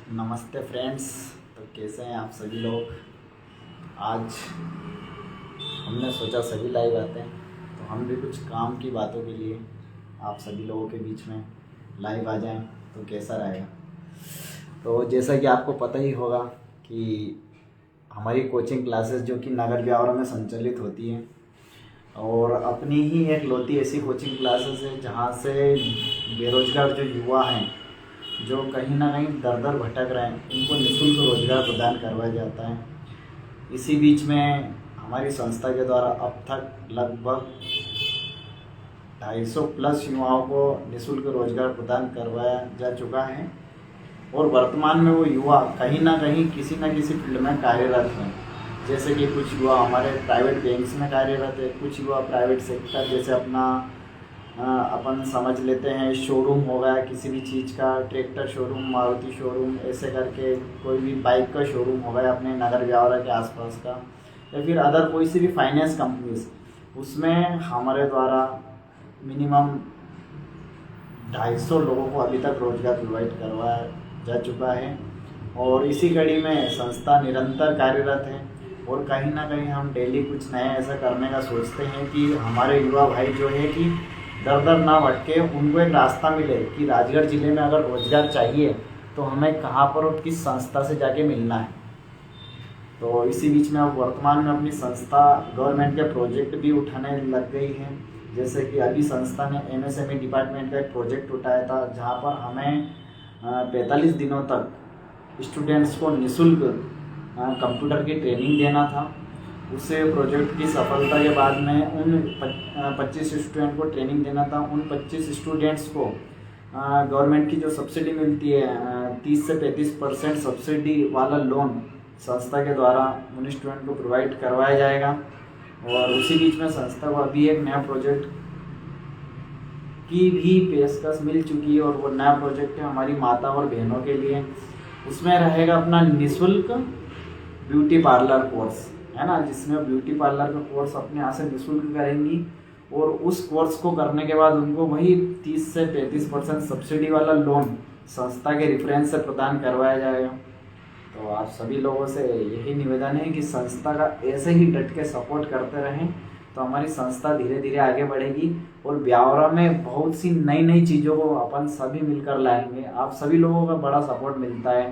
नमस्ते फ्रेंड्स। तो कैसे हैं आप सभी लोग। आज हमने सोचा सभी लाइव आते हैं तो हम भी कुछ काम की बातों के लिए आप सभी लोगों के बीच में लाइव आ जाएं तो कैसा रहेगा। तो जैसा कि आपको पता ही होगा कि हमारी कोचिंग क्लासेस जो कि नगर ब्यावरा में संचालित होती हैं और अपनी ही एक लौती ऐसी कोचिंग क्लासेस है जहाँ से बेरोजगार जो युवा हैं, जो कहीं ना कहीं दर दर भटक रहे हैं, उनको निःशुल्क रोजगार प्रदान करवाया जाता है। इसी बीच में हमारी संस्था के द्वारा अब तक लगभग 250 प्लस युवाओं को निःशुल्क रोजगार प्रदान करवाया जा चुका है और वर्तमान में वो युवा कहीं ना कहीं किसी न किसी फील्ड में कार्यरत हैं। जैसे कि कुछ युवा हमारे प्राइवेट बैंक्स में कार्यरत है, कुछ युवा प्राइवेट सेक्टर जैसे अपन समझ लेते हैं शोरूम हो गया किसी भी चीज़ का, ट्रैक्टर शोरूम, मारुति शोरूम, ऐसे करके कोई भी बाइक का शोरूम हो गया अपने नगर ब्यावरा के आसपास का, या फिर अदर कोई सी भी फाइनेंस कंपनीज, उसमें हमारे द्वारा मिनिमम 250 लोगों को अभी तक रोजगार प्रोवाइड करवाया जा चुका है। और इसी कड़ी में संस्था निरंतर कार्यरत है और कहीं ना कहीं हम डेली कुछ नया ऐसा करने का सोचते हैं कि हमारे युवा भाई जो है कि दर दर ना भटके, उनको एक रास्ता मिले कि राजगढ़ ज़िले में अगर रोजगार चाहिए तो हमें कहाँ पर और किस संस्था से जाके मिलना है। तो इसी बीच में अब वर्तमान में अपनी संस्था गवर्नमेंट के प्रोजेक्ट भी उठाने लग गई है। जैसे कि अभी संस्था ने MSME डिपार्टमेंट का एक प्रोजेक्ट उठाया था जहाँ पर हमें 45 दिनों तक स्टूडेंट्स को निःशुल्क कंप्यूटर की ट्रेनिंग देना था। उस प्रोजेक्ट की सफलता के बाद में उन 25 स्टूडेंट को ट्रेनिंग देना था। उन 25 स्टूडेंट्स को गवर्नमेंट की जो सब्सिडी मिलती है 30 से 35% सब्सिडी वाला लोन संस्था के द्वारा उन स्टूडेंट को प्रोवाइड करवाया जाएगा। और उसी बीच में संस्था को अभी एक नया प्रोजेक्ट की भी पेशकश मिल चुकी है और वो नया प्रोजेक्ट है हमारी माता और बहनों के लिए। उसमें रहेगा अपना निःशुल्क ब्यूटी पार्लर कोर्स, है ना, जिसमें ब्यूटी पार्लर का कोर्स अपने यहाँ से निःशुल्क करेंगी और उस कोर्स को करने के बाद उनको वही 30 से 35% सब्सिडी वाला लोन संस्था के रेफरेंस से प्रदान करवाया जाएगा। तो आप सभी लोगों से यही निवेदन है कि संस्था का ऐसे ही डट के सपोर्ट करते रहें तो हमारी संस्था धीरे धीरे आगे बढ़ेगी और ब्यावरा में बहुत सी नई नई चीज़ों को अपन सभी मिलकर लाएंगे। आप सभी लोगों का बड़ा सपोर्ट मिलता है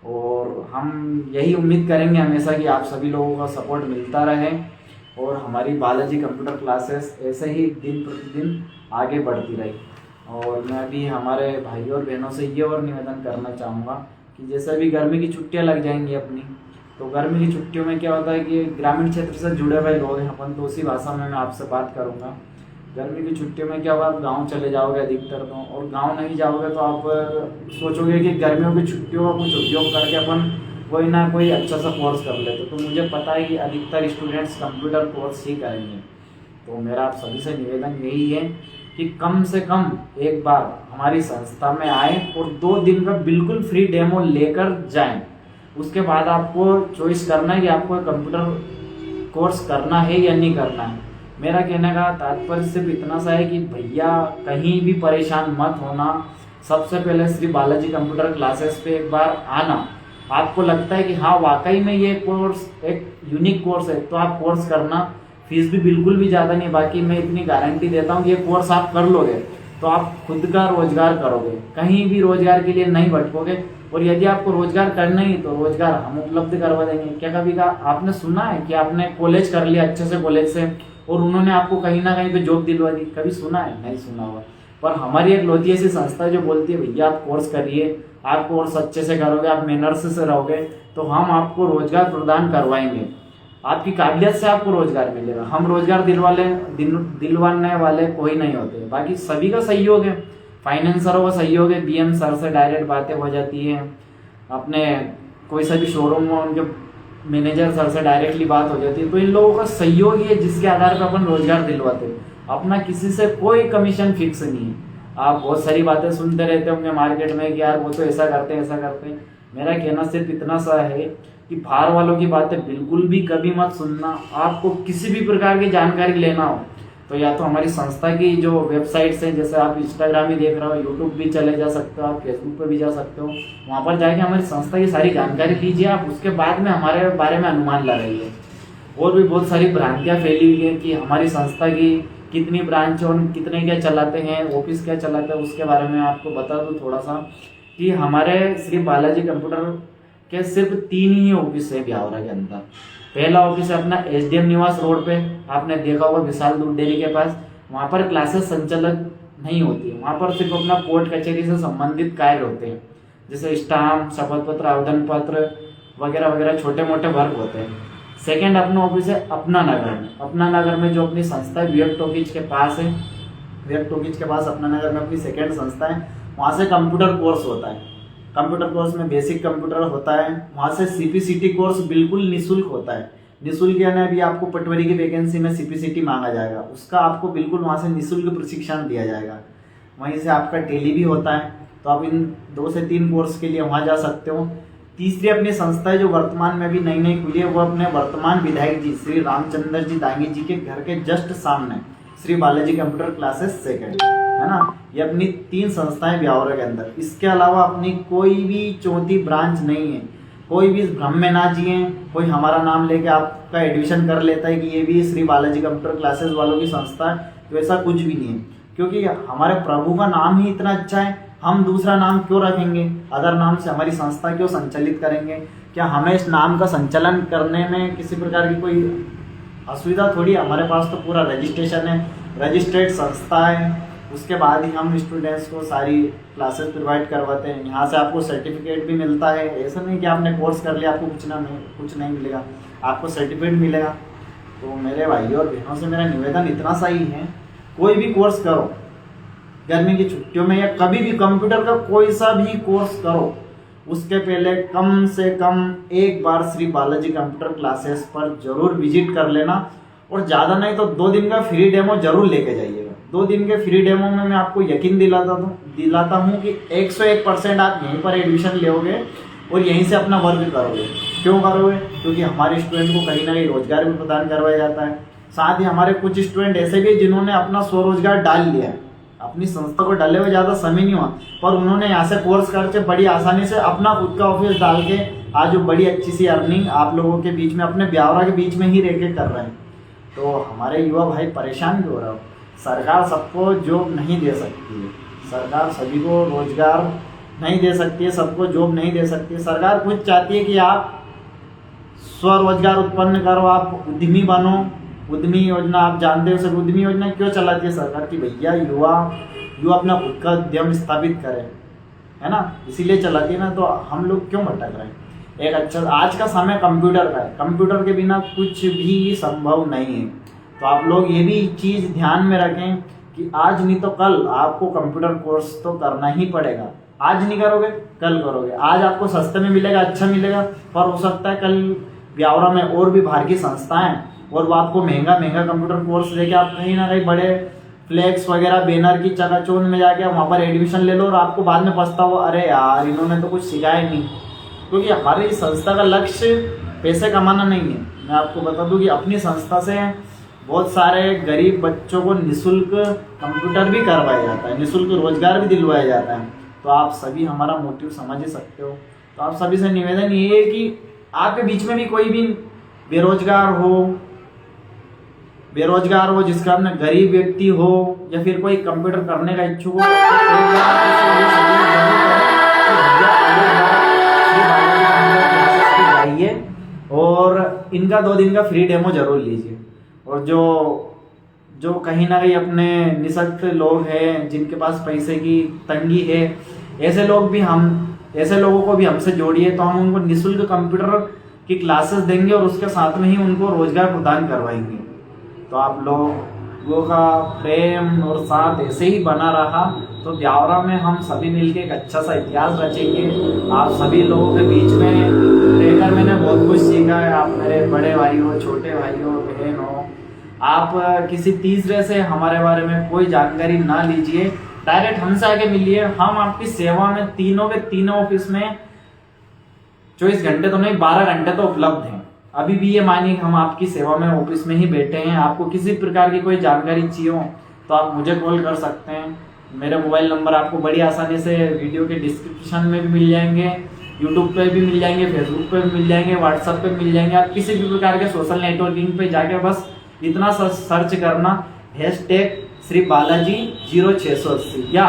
और हम यही उम्मीद करेंगे हमेशा कि आप सभी लोगों का सपोर्ट मिलता रहे और हमारी बालाजी कंप्यूटर क्लासेस ऐसे ही दिन प्रतिदिन आगे बढ़ती रही। और मैं भी हमारे भाइयों और बहनों से ये और निवेदन करना चाहूँगा कि जैसे अभी गर्मी की छुट्टियाँ लग जाएंगी अपनी, तो गर्मी की छुट्टियों में क्या होता है कि ग्रामीण क्षेत्र से जुड़े हुए लोग हैं अपन, तो उसी भाषा में मैं आपसे बात करूँगा। गर्मी की छुट्टियों में क्या होगा, आप गांव चले जाओगे अधिकतर तो, और गांव नहीं जाओगे तो आप सोचोगे कि गर्मियों की छुट्टियों का कुछ उपयोग करके अपन कोई ना कोई अच्छा सा कोर्स कर लेते। तो मुझे पता है कि अधिकतर स्टूडेंट्स कंप्यूटर कोर्स ही करेंगे। तो मेरा आप सभी से निवेदन यही है कि कम से कम एक बार हमारी संस्था में आए और 2 दिन का बिल्कुल फ्री डेमो लेकर जाएं। उसके बाद आपको चॉइस करना है कि आपको कंप्यूटर कोर्स करना है या नहीं करना है। मेरा कहने का तात्पर्य सिर्फ इतना सा है कि भैया कहीं भी परेशान मत होना। सबसे पहले श्री बालाजी कंप्यूटर क्लासेस पे एक बार आना। आपको लगता है कि हाँ वाकई में ये कोर्स एक यूनिक कोर्स है तो आप कोर्स करना। फीस भी बिल्कुल भी ज़्यादा नहीं, बाकी मैं इतनी गारंटी देता हूँ कि ये कोर्स आप कर लोगे तो आप खुद का रोजगार करोगे, कहीं भी रोजगार के लिए नहीं भटकोगे। और यदि आपको रोजगार करना ही तो रोजगार हम उपलब्ध करवा देंगे। क्या कभी का आपने सुना है कि आपने कॉलेज कर लिया अच्छे से कॉलेज से और उन्होंने आपको कहीं ना कहीं पे जॉब दिलवा दी? कभी सुना है? नहीं सुना होगा। पर हमारी एक लौती ऐसी संस्था जो बोलती है भैया आप कोर्स करिए, आप कोर्स अच्छे से करोगे, आप मेहनत से रहोगे तो हम आपको रोजगार प्रदान करवाएंगे। आपकी काबिलियत से आपको रोजगार मिलेगा। हम रोजगार दिलवाने वाले कोई नहीं होते, बाकी सभी का सहयोग है। फाइनेंसरों का सहयोग है, BM सर से डायरेक्ट बातें हो जाती है। अपने कोई सा भी शोरूम में उनके मैनेजर सर से डायरेक्टली बात हो जाती है। तो इन लोगों का सहयोग ही है जिसके आधार पर अपन रोजगार दिलवाते हैं। अपना किसी से कोई कमीशन फिक्स नहीं है। आप बहुत सारी बातें सुनते रहते होंगे मार्केट में कि यार वो तो ऐसा करते हैं ऐसा करते हैं। मेरा कहना सिर्फ इतना सा है कि बाहर वालों की बातें बिल्कुल भी कभी मत सुनना। आपको किसी भी प्रकार की जानकारी लेना हो तो या तो हमारी संस्था की जो वेबसाइट्स हैं, जैसे आप इंस्टाग्राम भी देख रहे हो, यूट्यूब भी चले जा सकते हो, आप फेसबुक पे भी जा सकते हो, वहाँ पर जाके हमारी संस्था की सारी जानकारी लीजिए आप। उसके बाद में हमारे बारे में अनुमान लगाइए। और भी बहुत सारी भ्रांतियाँ फैली हुई हैं कि हमारी संस्था की कितनी ब्रांच है और कितने क्या चलाते हैं, ऑफिस क्या चलाते हैं, उसके बारे में आपको बता दूँ थोड़ा सा कि हमारे श्री बालाजी कंप्यूटर के सिर्फ 3 ही ऑफिस है ब्यावरा के अंदर। पहला ऑफिस है अपना SDM निवास रोड पे, आपने देखा होगा विशाल दूध डेयरी के पास। वहाँ पर क्लासेस संचालित नहीं होती, वहाँ पर सिर्फ अपना कोर्ट कचहरी से संबंधित कार्य होते हैं, जैसे स्टाम्प, शपथ पत्र, आवेदन पत्र वगैरह वगैरह छोटे मोटे वर्क होते हैं। सेकेंड अपना ऑफिस है अपना नगर में। अपना नगर में जो अपनी संस्था है विवेक टॉकीज के पास है, विवेक टॉकीज के पास अपना नगर में अपनी सेकेंड संस्था है। वहाँ से कंप्यूटर कोर्स होता है। कंप्यूटर कोर्स में बेसिक कंप्यूटर होता है। वहाँ से CPCT कोर्स बिल्कुल निःशुल्क होता है। निःशुल्क यानी अभी आपको पटवारी की वैकेंसी में CPCT मांगा जाएगा, उसका आपको बिल्कुल वहाँ से निःशुल्क प्रशिक्षण दिया जाएगा। वहीं से आपका टेली भी होता है, तो आप इन 2 से 3 कोर्स के लिए वहाँ जा सकते हो। तीसरी अपनी संस्था है जो वर्तमान में अभी नई नई खुली है, वो अपने वर्तमान विधायक जी श्री रामचंद्र जी दांगी जी के घर के जस्ट सामने Shri Balaji computer classes second है ना। ये अपनी 3 संस्थाएं ब्यावरा के अंदर। इसके अलावा अपनी कोई भी चौथी ब्रांच नहीं है। कोई भी इस भ्रम में ना जिए, कोई हमारा नाम लेके आपका एडमिशन कर लेता है कि ये भी श्री बालाजी कंप्यूटर क्लासेस वालों की संस्था है, तो ऐसा कुछ भी नहीं है। क्योंकि हमारे प्रभु का नाम ही इतना अच्छा है, हम दूसरा नाम क्यों रखेंगे, अदर नाम से हमारी संस्था क्यों संचालित करेंगे। क्या हमें इस नाम का संचालन करने में किसी प्रकार की कोई असुविधा थोड़ी। हमारे पास तो पूरा रजिस्ट्रेशन है, रजिस्टर्ड संस्था है। उसके बाद ही हम स्टूडेंट्स को सारी क्लासेस प्रोवाइड करवाते हैं। यहाँ से आपको सर्टिफिकेट भी मिलता है। ऐसा नहीं कि आपने कोर्स कर लिया आपको कुछ नहीं मिलेगा, आपको सर्टिफिकेट मिलेगा। तो मेरे भाइयों और बहनों से मेरा निवेदन इतना सा ही है, कोई भी कोर्स करो गर्मी की छुट्टियों में या कभी भी कंप्यूटर का कोई सा भी कोर्स करो, उसके पहले कम से कम एक बार श्री बालाजी कंप्यूटर क्लासेस पर जरूर विजिट कर लेना। और ज़्यादा नहीं तो 2 दिन का फ्री डेमो जरूर लेके जाइएगा। 2 दिन के फ्री डेमो में मैं आपको यकीन दिलाता हूँ कि 101% आप यहीं पर एडमिशन लोगे और यहीं से अपना वर्क करोगे। क्यों करोगे? क्योंकि हमारे स्टूडेंट को कहीं ना कहीं रोजगार भी प्रदान करवाया जाता है। साथ ही हमारे कुछ स्टूडेंट ऐसे भी जिन्होंने अपना स्वरोजगार डाल लिया है, अपनी संस्था को डाले हुए ज़्यादा समय नहीं हुआ, पर उन्होंने यहाँ से कोर्स करके बड़ी आसानी से अपना खुद का ऑफिस डाल के आज वो बड़ी अच्छी सी अर्निंग आप लोगों के बीच में, अपने ब्यावरा के बीच में ही रह के कर रहे हैं। तो हमारे युवा भाई परेशान क्यों हो रहे हो? सरकार सबको जॉब नहीं दे सकती है, सरकार सभी को रोजगार नहीं दे सकती है, सबको जॉब नहीं दे सकती है। सरकार खुद चाहती है कि आप स्वरोजगार उत्पन्न करो, आप उद्यमी बनो। उद्यमी योजना आप जानते हो सर, उद्यमी योजना क्यों चलाती है सरकार की? भैया युवा अपना खुद का उद्यम स्थापित करें, है ना, इसीलिए चलाती है ना। तो हम लोग क्यों भटक रहे हैं? एक अच्छा आज का समय कंप्यूटर का है, कंप्यूटर के बिना कुछ भी संभव नहीं है। तो आप लोग ये भी चीज़ ध्यान में रखें कि आज नहीं तो कल आपको कंप्यूटर कोर्स तो करना ही पड़ेगा। आज नहीं करोगे कल करोगे। आज आपको सस्ते में मिलेगा, अच्छा मिलेगा, पर हो सकता है कल ब्यावरा में और भी बाहर की संस्थाएं और वो आपको महंगा कंप्यूटर कोर्स लेके आप कहीं ना कहीं बड़े फ्लैक्स वगैरह बैनर की चकाचौंध में जाके वहाँ पर एडमिशन ले लो और आपको बाद में पछताओ, अरे यार इन्होंने तो कुछ सिखाया नहीं। क्योंकि हमारी इस संस्था का लक्ष्य पैसे कमाना नहीं है। मैं आपको बता दूं कि अपनी संस्था से बहुत सारे गरीब बच्चों को निःशुल्क कंप्यूटर भी करवाया जाता है, निःशुल्क रोजगार भी दिलवाया जाता है। तो आप सभी हमारा मोटिव समझ ही सकते हो। तो आप सभी से निवेदन ये है कि आपके बीच में भी कोई भी बेरोजगार हो, जिसका अपना गरीब व्यक्ति हो या फिर कोई कंप्यूटर करने का इच्छुक हो, आइए और इनका 2 दिन का फ्री डेमो जरूर लीजिए। और जो कहीं ना कहीं अपने निःशक्त लोग हैं, जिनके पास पैसे की तंगी है, ऐसे लोगों को भी हमसे जोड़िए। तो हम उनको निःशुल्क कंप्यूटर की क्लासेस देंगे और उसके साथ में ही उनको रोजगार प्रदान करवाएंगे। तो आप लोगों का प्रेम और साथ ऐसे ही बना रहा तो ब्यावरा में हम सभी मिलके एक अच्छा सा इतिहास रचेंगे। आप सभी लोगों के बीच में रहकर मैंने बहुत कुछ सीखा है। आप मेरे बड़े भाई हो, छोटे भाई हो, बहन हो। आप किसी तीसरे से हमारे बारे में कोई जानकारी ना लीजिए, डायरेक्ट हमसे आके मिलिए। हम आपकी सेवा में तीनों के तीनों ऑफिस में 24 घंटे तो नहीं 12 घंटे तो उपलब्ध हैं। अभी भी ये मानिए हम आपकी सेवा में ऑफिस में ही बैठे हैं। आपको किसी प्रकार की कोई जानकारी चाहिए हो तो आप मुझे कॉल कर सकते हैं। मेरे मोबाइल नंबर आपको बड़ी आसानी से वीडियो के डिस्क्रिप्शन में भी मिल जाएंगे, यूट्यूब पे भी मिल जाएंगे, फेसबुक पे भी मिल जाएंगे, व्हाट्सएप पे मिल जाएंगे। आप किसी भी प्रकार के सोशल नेटवर्किंग पे जाके बस इतना सर्च करना #श्री बालाजी 0680 या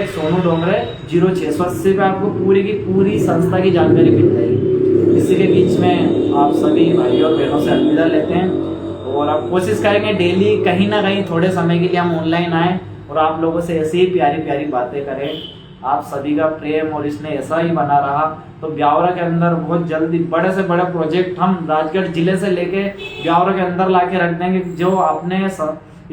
#सोनू डोंगरे 0680 पे आपको पूरी की पूरी संस्था की जानकारी मिल जाएगी। इसी के बीच में आप सभी भाई और बहनों से अलविदा लेते हैं और आप कोशिश करेंगे डेली कहीं ना कहीं थोड़े समय के लिए हम ऑनलाइन आए और आप लोगों से ऐसी ही प्यारी प्यारी बातें करें। आप सभी का प्रेम और स्नेह ऐसा ही बना रहा तो ब्यावरा के अंदर बहुत जल्दी बड़े से बड़े प्रोजेक्ट हम राजगढ़ जिले से लेके ब्यावरा के अंदर लाके रख देंगे, जो अपने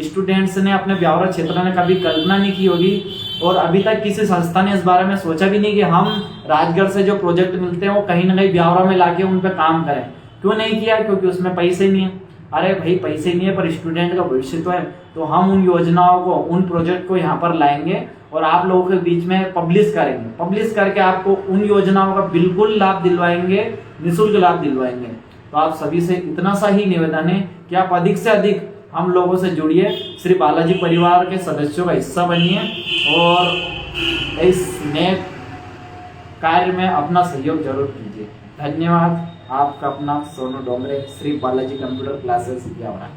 स्टूडेंट्स ने अपने ब्यावरा क्षेत्र में कभी कल्पना नहीं की होगी और अभी तक किसी संस्था ने इस बारे में सोचा भी नहीं कि हम राजगढ़ से जो प्रोजेक्ट मिलते हैं वो कहीं ना कहीं ब्यावरा में लाके उन पे काम करें। क्यों नहीं किया? क्योंकि उसमें पैसे नहीं है। अरे भाई पैसे नहीं है पर स्टूडेंट का भविष्य तो है, तो हम उन योजनाओं को, उन प्रोजेक्ट को यहाँ पर लाएंगे और आप लोगों के बीच में पब्लिश करेंगे। पब्लिश करके आपको उन योजनाओं का बिल्कुल लाभ दिलवाएंगे, निःशुल्क लाभ दिलवाएंगे। तो आप सभी से इतना सा ही निवेदन है कि आप अधिक से अधिक हम लोगों से जुड़िए, श्री बालाजी परिवार के सदस्यों का हिस्सा बनिए और इस नए कार्य में अपना सहयोग जरूर कीजिए। धन्यवाद। आपका अपना सोनू डोंगरे, श्री बालाजी कंप्यूटर क्लासेस ब्यावरा।